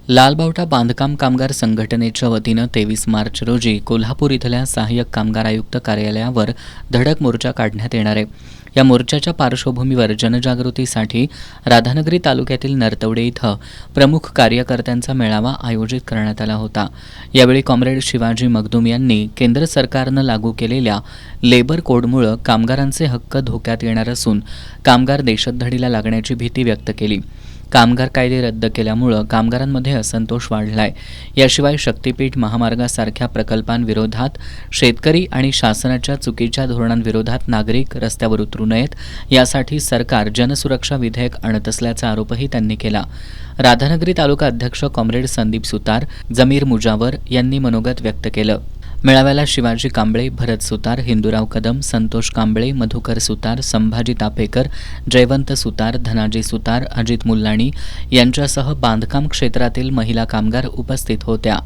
लालबावटा बांधकाम कामगार संघटनेच्या वतीनं 23 मार्च रोजी कोल्हापूर इथल्या सहाय्यक कामगार आयुक्त कार्यालयावर धडक मोर्चा काढण्यात येणार आहे. या मोर्चाच्या पार्श्वभूमीवर जनजागृतीसाठी राधानगरी तालुक्यातील नरतवडे इथं प्रमुख कार्यकर्त्यांचा मेळावा आयोजित करण्यात आला होता. यावेळी कॉम्रेड शिवाजी मगदूम यांनी केंद्र सरकारनं लागू केलेल्या लेबर कोडमुळे कामगारांचे हक्क धोक्यात येणार असून कामगार देशोधडीला लागण्याची भीती व्यक्त केली. कामगार कायदे रद्द केल्यामुळं कामगारांमध्ये असंतोष वाढलाय. याशिवाय शक्तीपीठ महामार्गासारख्या प्रकल्पांविरोधात शेतकरी आणि शासनाच्या चुकीच्या धोरणांविरोधात नागरिक रस्त्यावर उतरू नयेत यासाठी सरकार जनसुरक्षा विधेयक आणत असल्याचा आरोपही त्यांनी केला. राधानगरी तालुका अध्यक्ष कॉम्रेड संदीप सुतार, जमीर मुजावर यांनी मनोगत व्यक्त केलं. मेळाव्याला शिवाजी कांबळे, भरत सुतार, हिंदूराव कदम, संतोष कांबळे, मधुकर सुतार, संभाजी तापेकर, जयवंत सुतार, धनाजी सुतार, अजित मुल्लाणी यांच्यासह बांधकाम क्षेत्रातील महिला कामगार उपस्थित होत्या.